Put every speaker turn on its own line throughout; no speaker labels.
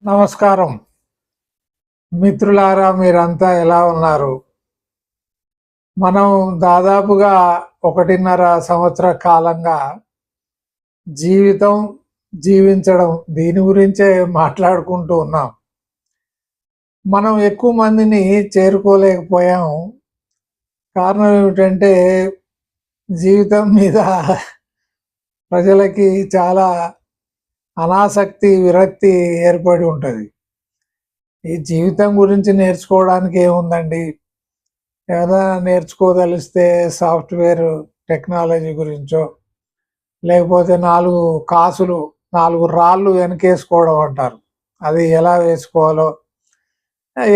నమస్కారం మిత్రులారా, మీరంతా ఎలా ఉన్నారు? మనం దాదాపుగా 1.5 సంవత్సర కాలంగా జీవించడం దీని గురించే మాట్లాడుకుంటూ ఉన్నాం. మనం ఎక్కువ మందిని చేరుకోలేకపోయాం. కారణం ఏమిటంటే జీవితం మీద ప్రజలకి చాలా అనాసక్తి, విరక్తి ఏర్పడి ఉంటుంది. ఈ జీవితం గురించి నేర్చుకోవడానికి ఏముందండి? ఏదైనా నేర్చుకోదలిస్తే సాఫ్ట్వేర్ టెక్నాలజీ గురించో, లేకపోతే 4 కాసులు 4 రాళ్ళు వెనకేసుకోవడం అంటారు. అది ఎలా వేసుకోవాలో,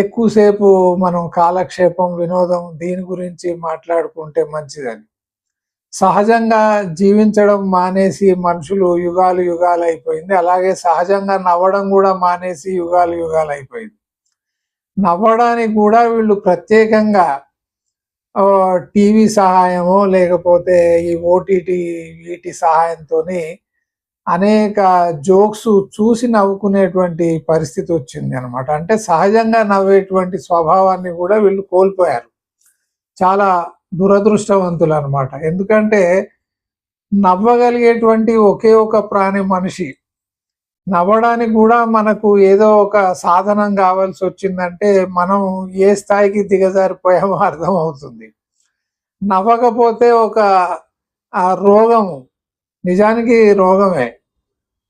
ఎక్కువసేపు మనం కాలక్షేపం, వినోదం దీని గురించి మాట్లాడుకుంటే మంచిదని. సహజంగా జీవించడం మానేసి మనుషులు యుగాలు యుగాలు అయిపోయింది. అలాగే సహజంగా నవ్వడం కూడా మానేసి యుగాలు యుగాలు అయిపోయింది. నవ్వడానికి కూడా వీళ్ళు ప్రత్యేకంగా టీవీ సహాయమో లేకపోతే ఈ ఓటీటీ వీటి సహాయంతోని అనేక జోక్స్ చూసి నవ్వుకునేటువంటి పరిస్థితి వచ్చింది అనమాట. అంటే సహజంగా నవ్వేటువంటి స్వభావాన్ని కూడా వీళ్ళు కోల్పోయారు. చాలా దురదృష్టవంతులు అనమాట. ఎందుకంటే నవ్వగలిగేటువంటి ఒకే ఒక ప్రాణి మనిషి. నవ్వడానికి కూడా మనకు ఏదో ఒక సాధనం కావాల్సి వచ్చిందంటే మనం ఏ స్థాయికి దిగజారిపోయామో అర్థమవుతుంది. నవ్వకపోతే ఒక రోగము, నిజానికి రోగమే.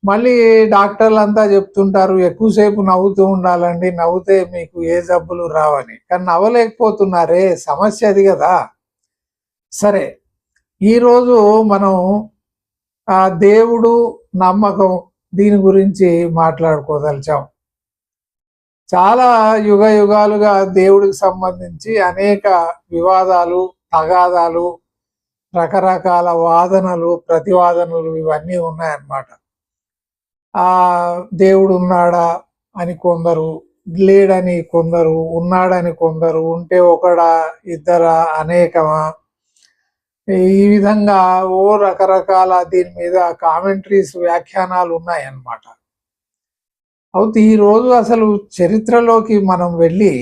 మళ్ళీ డాక్టర్లంతా చెప్తుంటారు ఎక్కువసేపు నవ్వుతూ ఉండాలండి, నవ్వుతే మీకు ఏ జబ్బులు రావని. కానీ నవ్వలేకపోతున్నారే, సమస్య అది కదా. సరే, ఈరోజు మనం దేవుడు, నమ్మకం దీని గురించి మాట్లాడుకోదలిచాం. చాలా యుగ యుగాలుగా దేవుడికి సంబంధించి అనేక వివాదాలు, తగాదాలు, రకరకాల వాదనలు, ప్రతివాదనలు ఇవన్నీ ఉన్నాయన్నమాట. దేవుడు ఉన్నాడా అని కొందరు, లేడని కొందరు, ఉన్నాడని కొందరు, ఉంటే ఒకడా ఇద్దరా అనేకమా, ఈ విధంగా రకరకాల దీని మీద కామెంటరీస్, వ్యాఖ్యానాలు ఉన్నాయన్నమాట. అయితే ఈరోజు అసలు చరిత్రలోకి మనం వెళ్ళి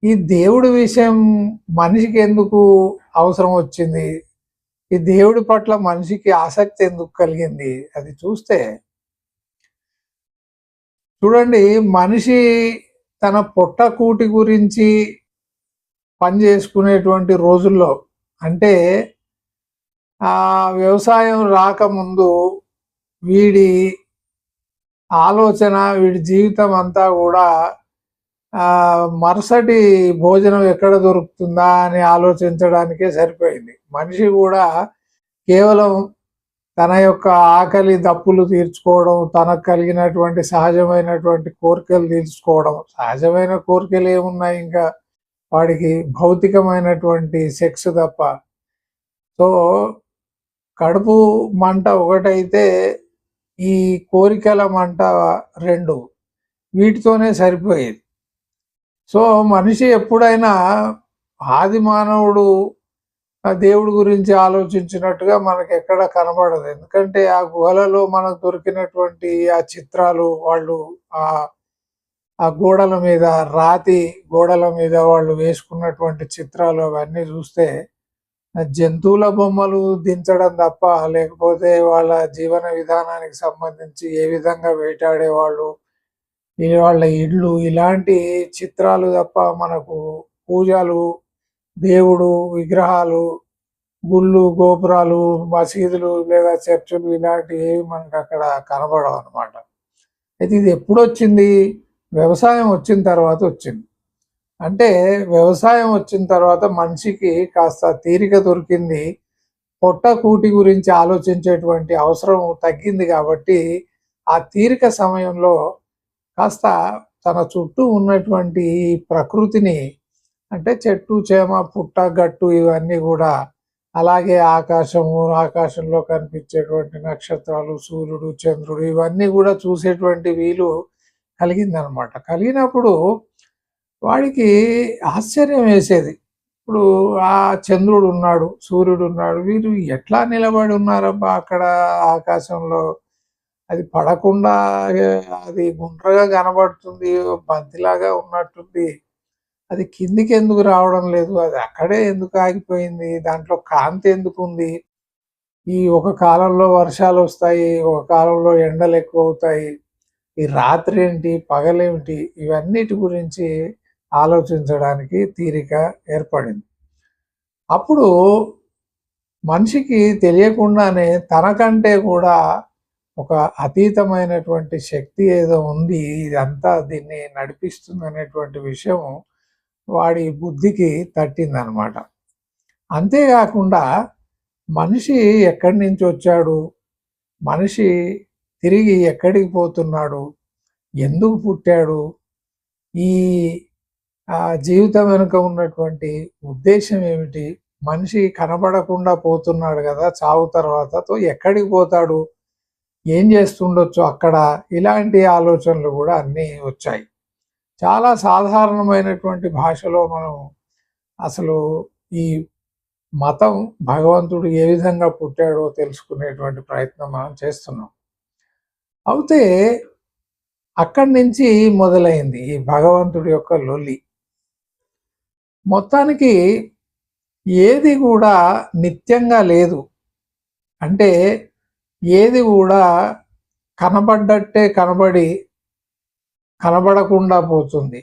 ఈ దేవుడి విషయం మనిషికి ఎందుకు అవసరం వచ్చింది, ఈ దేవుడి పట్ల మనిషికి ఆసక్తి ఎందుకు కలిగింది అది చూస్తే, చూడండి, మనిషి తన పొట్టకూటి గురించి పని చేసుకునేటువంటి రోజుల్లో, అంటే వ్యవసాయం రాకముందు వీడి ఆలోచన, వీడి జీవితం అంతా కూడా మరుసటి భోజనం ఎక్కడ దొరుకుతుందా అని ఆలోచించడానికే సరిపోయింది. మనిషి కూడా కేవలం తన యొక్క ఆకలి దప్పులు తీర్చుకోవడం, తనకు కలిగినటువంటి సహజమైనటువంటి కోరికలు తీర్చుకోవడం. సహజమైన కోరికలు ఏమున్నాయి, ఇంకా వాడికి భౌతికమైనటువంటి సెక్స్ తప్ప. సో కడుపు మంట ఒకటైతే ఈ కోరికల మంట 2, వీటితోనే సరిపోయేది. సో మనిషి ఎప్పుడైనా, ఆది మానవుడు దేవుడి గురించి ఆలోచించినట్టుగా మనకు ఎక్కడ కనబడదు. ఎందుకంటే ఆ గుహలలో మనకు దొరికినటువంటి ఆ చిత్రాలు, వాళ్ళు ఆ గోడల మీద, రాతి గోడల మీద వాళ్ళు వేసుకున్నటువంటి చిత్రాలు అవన్నీ చూస్తే జంతువుల బొమ్మలు దించడం తప్ప, లేకపోతే వాళ్ళ జీవన విధానానికి సంబంధించి ఏ విధంగా వేటాడేవాళ్ళు, వాళ్ళ ఇళ్ళు, ఇలాంటి చిత్రాలు తప్ప మనకు పూజలు, దేవుడు విగ్రహాలు, గుళ్ళు, గోపురాలు, మసీదులు లేదా చర్చులు ఇలాంటివి మనకు అక్కడ కనబడవు అనమాట. అయితే ఇది ఎప్పుడు వచ్చింది? వ్యవసాయం వచ్చిన తర్వాత వచ్చింది. అంటే వ్యవసాయం వచ్చిన తర్వాత మనిషికి కాస్త తీరిక దొరికింది, పొట్టకూటి గురించి ఆలోచించేటువంటి అవసరం తగ్గింది. కాబట్టి ఆ తీరిక సమయంలో కాస్త తన చుట్టూ ఉన్నటువంటి ప్రకృతిని, అంటే చెట్టు, చేమ, పుట్ట, గట్టు ఇవన్నీ కూడా, అలాగే ఆకాశము, ఆకాశంలో కనిపించేటువంటి నక్షత్రాలు, సూర్యుడు, చంద్రుడు ఇవన్నీ కూడా చూసేటువంటి వీలు కలిగిందనమాట. కలిగినప్పుడు వాడికి ఆశ్చర్యం వేసేది. ఇప్పుడు ఆ చంద్రుడు ఉన్నాడు, సూర్యుడు ఉన్నాడు, వీరు ఎట్లా నిలబడి ఉన్నారబ్బా అక్కడ ఆకాశంలో అది పడకుండా అది గుండ్రగా కనబడుతుంది, బంతిలాగా ఉన్నట్టుంది. అది కిందికి ఎందుకు రావడం లేదు? అది అక్కడే ఎందుకు ఆగిపోయింది? దాంట్లో కాంతి ఎందుకుంది? ఈ ఒక కాలంలో వర్షాలొస్తాయి, ఒక కాలంలో ఎండలెక్కువవుతాయి. ఈ రాత్రేంటి? పగలేమిటి? ఇవన్నిటి గురించి ఆలోచించడానికి తీరిక ఏర్పడింది. అప్పుడు మనిషికి తెలియకుండానే తనకంటే కూడా ఒక అతీతమైనటువంటి శక్తి ఏదో ఉంది, ఇదంతా దీన్ని నడిపిస్తుందనేటువంటి విషయం వాడి బుద్ధికి తట్టిందనమాట. అంతేకాకుండా మనిషి ఎక్కడి నుంచి వచ్చాడు, మనిషి తిరిగి ఎక్కడికి పోతున్నాడు, ఎందుకు పుట్టాడు, ఈ జీవితం వెనుక ఉన్నటువంటి ఉద్దేశం ఏమిటి, మనిషి కనబడకుండా పోతున్నాడు కదా చావు తర్వాత, ఎక్కడికి పోతాడు, ఏం చేస్తుండొచ్చు అక్కడ, ఇలాంటి ఆలోచనలు కూడా అన్నీ వచ్చాయి. చాలా సాధారణమైనటువంటి భాషలో మనం అసలు ఈ మతం, భగవంతుడు ఏ విధంగా పుట్టాడో తెలుసుకునేటువంటి ప్రయత్నం మనం చేస్తున్నాం. అయితే అక్కడి నుంచి మొదలైంది ఈ భగవంతుడి యొక్క లొల్లి. మొత్తానికి ఏది కూడా నిత్యంగా లేదు, అంటే ఏది కూడా కనబడ్డట్టే కనబడి కనబడకుండా పోతుంది.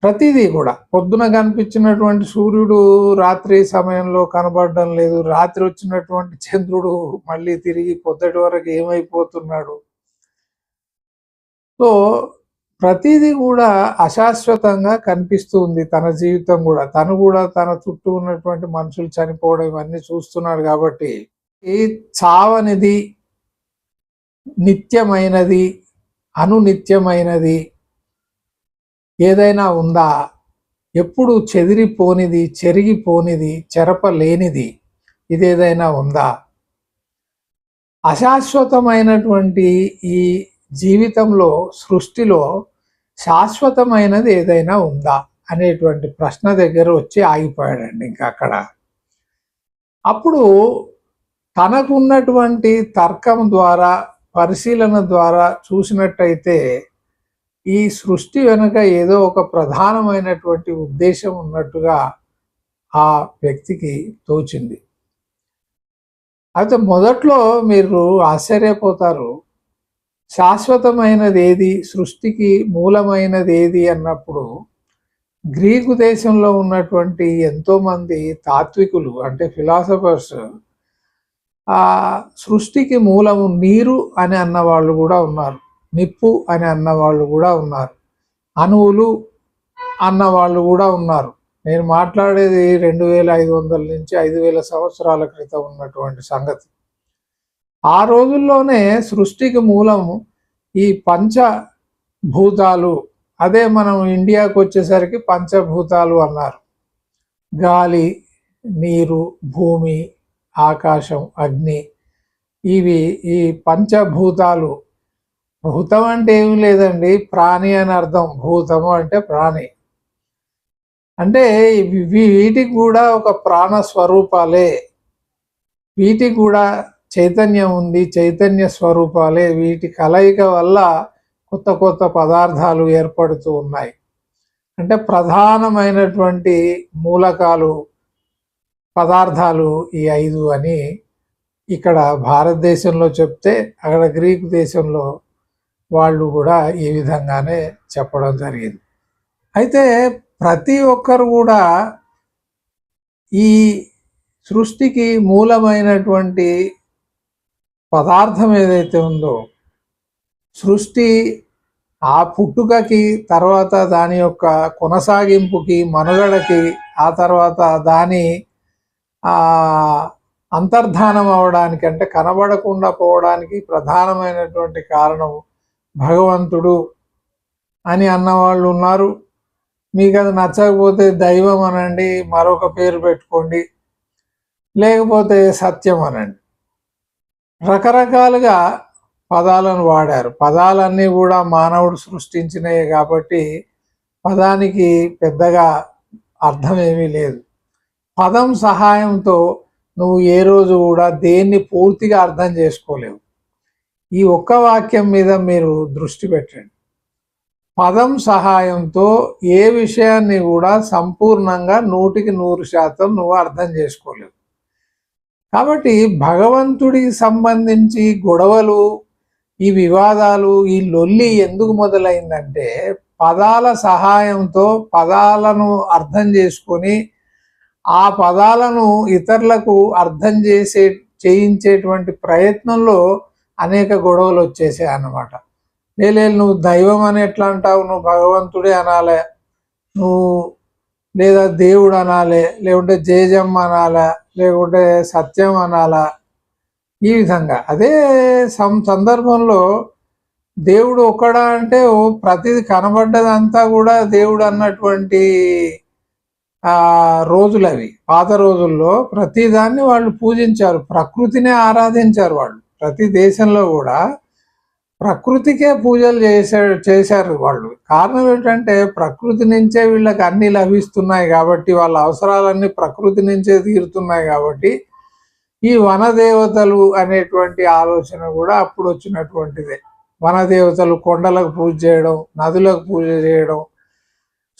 ప్రతిదీ కూడా పొద్దున కనిపించినటువంటి సూర్యుడు రాత్రి సమయంలో కనబడడం లేదు, రాత్రి వచ్చినటువంటి చంద్రుడు మళ్ళీ తిరిగి పొద్దుటి వరకు ఏమైపోతున్నాడు. సో ప్రతిదీ కూడా అశాశ్వతంగా కనిపిస్తుంది. తన జీవితం కూడా, తను కూడా తన చుట్టూ ఉన్నటువంటి మనుషులు చనిపోవడం ఇవన్నీ చూస్తున్నాడు. కాబట్టి ఈ చావనిది, నిత్యమైనది, అనునిత్యమైనది ఏదైనా ఉందా? ఎప్పుడు చెదిరిపోనిది, చెరిగిపోనిది, చెరపలేనిది ఇదేదైనా ఉందా? అశాశ్వతమైనటువంటి ఈ జీవితంలో, సృష్టిలో శాశ్వతమైనది ఏదైనా ఉందా అనేటువంటి ప్రశ్న దగ్గర వచ్చి ఆగిపోయాడండి. ఇంకా అక్కడ అప్పుడు తనకున్నటువంటి తర్కం ద్వారా, పరిశీలన ద్వారా చూసినట్టయితే ఈ సృష్టి వెనుక ఏదో ఒక ప్రధానమైనటువంటి ఉద్దేశం ఉన్నట్టుగా ఆ వ్యక్తికి తోచింది. అయితే మొదట్లో మీరు ఆశ్చర్యపోతారు, శాశ్వతమైనది ఏది, సృష్టికి మూలమైనది ఏది అన్నప్పుడు గ్రీకు దేశంలో ఉన్నటువంటి ఎంతోమంది తాత్వికులు, అంటే ఫిలాసఫర్స్, ఆ సృష్టికి మూలము నీరు అని అన్న వాళ్ళు కూడా ఉన్నారు, నిప్పు అని అన్న వాళ్ళు కూడా ఉన్నారు, అణువులు అన్న వాళ్ళు కూడా ఉన్నారు. నేను మాట్లాడేది 2500 నుంచి 5000 సంవత్సరాల క్రితం ఉన్నటువంటి సంగతి. ఆ రోజుల్లోనే సృష్టికి మూలం ఈ పంచభూతాలు, అదే మనం ఇండియాకు వచ్చేసరికి పంచభూతాలు అన్నారు. గాలి, నీరు, భూమి, ఆకాశం, అగ్ని, ఇవి ఈ పంచభూతాలు. భూతం అంటే ఏమి లేదండి, ప్రాణి అని అర్థం. భూతము అంటే ప్రాణి, అంటే వీటికి కూడా ఒక ప్రాణ స్వరూపాలే, వీటికి కూడా చైతన్యం ఉంది, చైతన్య స్వరూపాలే. వీటి కలయిక వల్ల కొత్త కొత్త పదార్థాలు ఏర్పడుతూ ఉన్నాయి. అంటే ప్రధానమైనటువంటి మూలకాలు, పదార్థాలు ఈ 5 అని ఇక్కడ భారతదేశంలో చెప్తే, అక్కడ గ్రీకు దేశంలో వాళ్ళు కూడా ఈ విధంగానే చెప్పడం జరిగింది. అయితే ప్రతి ఒక్కరు కూడా ఈ సృష్టికి మూలమైనటువంటి పదార్థం ఏదైతే ఉందో, సృష్టి ఆ పుట్టుకకి, తర్వాత దాని యొక్క కొనసాగింపుకి, మనుగడకి, ఆ తర్వాత దాని అంతర్ధానం అవడానికి, అంటే కనబడకుండా పోవడానికి ప్రధానమైనటువంటి కారణం భగవంతుడు అని అన్నవాళ్ళు ఉన్నారు. మీకు అది నచ్చకపోతే దైవం అనండి, మరొక పేరు పెట్టుకోండి, లేకపోతే సత్యం అనండి. రకరకాలుగా పదాలను వాడారు. పదాలన్నీ కూడా మానవుడు సృష్టించినవి కాబట్టి పదానికి పెద్దగా అర్థం ఏమీ లేదు. పదం సహాయంతో నువ్వు ఏ రోజు కూడా దేన్ని పూర్తిగా అర్థం చేసుకోలేవు. ఈ ఒక్క వాక్యం మీద మీరు దృష్టి పెట్టండి. పదం సహాయంతో ఏ విషయాన్ని కూడా సంపూర్ణంగా 100% నువ్వు అర్థం చేసుకోలేవు. కాబట్టి భగవంతుడికి సంబంధించి గొడవలు, ఈ వివాదాలు, ఈ లొల్లి ఎందుకు మొదలైందంటే పదాల సహాయంతో పదాలను అర్థం చేసుకొని ఆ పదాలను ఇతరులకు అర్థం చేయించేటువంటి ప్రయత్నంలో అనేక గొడవలు వచ్చేసాయి అన్నమాట. లేదు నువ్వు దైవం అని ఎట్లా అంటావు, నువ్వు భగవంతుడే అనాలే, నువ్వు లేదా దేవుడు అనాలే, లేకుంటే జేజమ్మ అనాలా, లేకుంటే సత్యం అనాలా, ఈ విధంగా. అదే సందర్భంలో దేవుడు ఒక్కడా అంటే ప్రతిది కనబడ్డదంతా కూడా దేవుడు అన్నటువంటి రోజులు అవి. పాత రోజుల్లో ప్రతిదాన్ని వాళ్ళు పూజించారు, ప్రకృతినే ఆరాధించారు. వాళ్ళు ప్రతి దేశంలో కూడా ప్రకృతికే పూజలు చేశారు వాళ్ళు. కారణం ఏంటంటే ప్రకృతి నుంచే వీళ్ళకి అన్ని లభిస్తున్నాయి కాబట్టి, వాళ్ళ అవసరాలన్నీ ప్రకృతి నుంచే తీరుతున్నాయి కాబట్టి ఈ వనదేవతలు అనేటువంటి ఆలోచన కూడా అప్పుడు వచ్చినటువంటిదే. వనదేవతలు కొండలకు పూజ చేయడం, నదులకు పూజ చేయడం,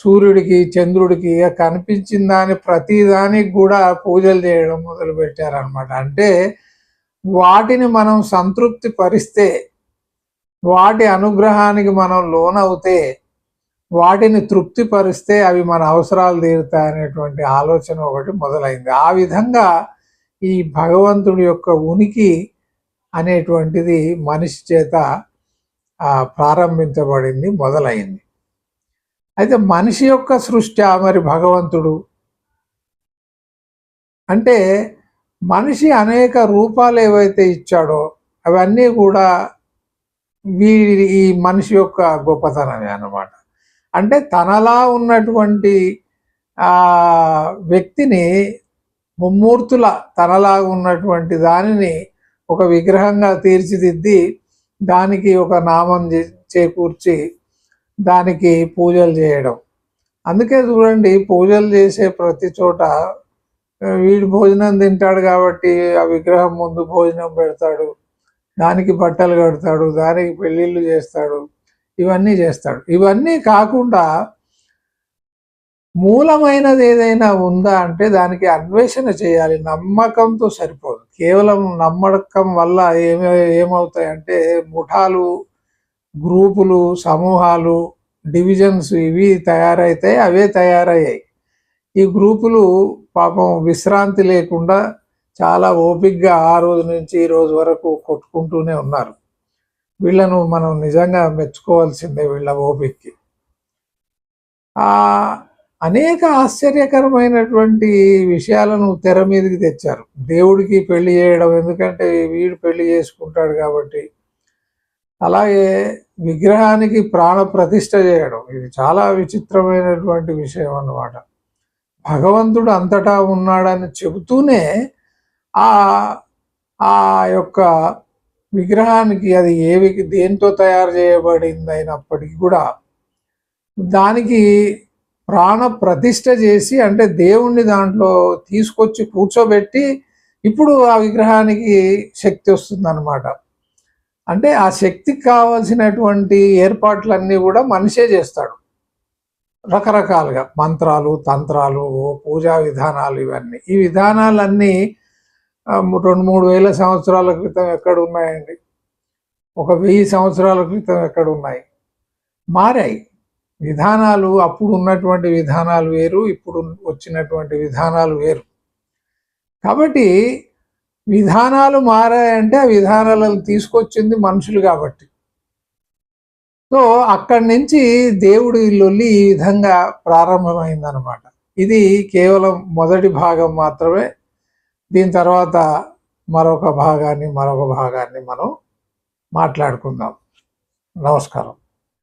సూర్యుడికి చంద్రుడికి కనిపించిన ప్రతిదానికి కూడా పూజలు చేయడం మొదలు పెట్టారనమాట. అంటే వాటిని మనం సంతృప్తి పరిస్తే, వాటి అనుగ్రహానికి మనం లోనవుతే, వాటిని తృప్తిపరిస్తే అవి మన అవసరాలు తీరుతాయి అనేటువంటి ఆలోచన ఒకటి మొదలైంది. ఆ విధంగా ఈ భగవంతుడి యొక్క ఉనికి అనేటువంటిది మనిషి చేత ప్రారంభించబడింది, మొదలైంది. అయితే మనిషి యొక్క సృష్టి మరి భగవంతుడు అంటే మనిషి అనేక రూపాలు ఏవైతే ఇచ్చాడో అవన్నీ కూడా ఈ మనిషి యొక్క గొప్పతనమే అన్నమాట. అంటే తనలా ఉన్నటువంటి వ్యక్తిని ముమ్మూర్తుల తనలాగా ఉన్నటువంటి దానిని ఒక విగ్రహంగా తీర్చిదిద్ది దానికి ఒక నామం చేకూర్చి దానికి పూజలు చేయడం. అందుకే చూడండి, పూజలు చేసే ప్రతి చోట వీడు భోజనం తింటాడు కాబట్టి ఆ విగ్రహం ముందు భోజనం పెడతాడు, దానికి బట్టలు కడతాడు, దానికి పెళ్ళిళ్ళు చేస్తాడు, ఇవన్నీ చేస్తాడు. ఇవన్నీ కాకుండా మూలమైనది ఏదైనా ఉందా అంటే దానికి అన్వేషణ చేయాలి. నమ్మకంతో సరిపోదు. కేవలం నమ్మకం వల్ల ఏమవుతాయంటే ముఠాలు, గ్రూపులు, సమూహాలు, డివిజన్స్ ఇవి తయారైతాయి. అవే తయారయ్యాయి. ఈ గ్రూపులు పాపం విశ్రాంతి లేకుండా చాలా ఓపికగా ఆ రోజు నుంచి ఈ రోజు వరకు కొట్టుకుంటూనే ఉన్నారు. వీళ్ళను మనం నిజంగా మెచ్చుకోవాల్సిందే, వీళ్ళ ఓపికకి. అనేక ఆశ్చర్యకరమైనటువంటి విషయాలను తెర మీదకి తెచ్చారు. దేవుడికి పెళ్లి చేయడం, ఎందుకంటే వీడు పెళ్లి చేసుకుంటాడు కాబట్టి. అలాగే విగ్రహానికి ప్రాణ ప్రతిష్ఠ చేయడం, ఇది చాలా విచిత్రమైనటువంటి విషయం అన్నమాట. భగవంతుడు అంతటా ఉన్నాడని చెబుతూనే ఆ యొక్క విగ్రహానికి అది దేంతో తయారు చేయబడింది అయినప్పటికీ కూడా దానికి ప్రాణ ప్రతిష్ఠ చేసి, అంటే దేవుణ్ణి దాంట్లో తీసుకొచ్చి కూర్చోబెట్టి ఇప్పుడు ఆ విగ్రహానికి శక్తి వస్తుందన్నమాట. అంటే ఆ శక్తికి కావాల్సినటువంటి ఏర్పాట్లన్నీ కూడా మనిషే చేస్తాడు. రకరకాలుగా మంత్రాలు, తంత్రాలు, పూజా విధానాలు, ఇవన్నీ ఈ విధానాలన్నీ 2-3 వేల సంవత్సరాల క్రితం ఎక్కడ ఉన్నాయండి? 1000 సంవత్సరాల క్రితం ఎక్కడ ఉన్నాయి? మారాయి విధానాలు. అప్పుడు ఉన్నటువంటి విధానాలు వేరు, ఇప్పుడు వచ్చినటువంటి విధానాలు వేరు. కాబట్టి విధానాలు మారాయంటే ఆ విధానాలను తీసుకొచ్చింది మనుషులు కాబట్టి. సో అక్కడి నుంచి దేవుడి లొల్లి ఈ విధంగా ప్రారంభమైందనమాట. ఇది కేవలం మొదటి భాగం మాత్రమే. దీని తర్వాత మరొక భాగాన్ని మనం మాట్లాడుకుందాం. నమస్కారం.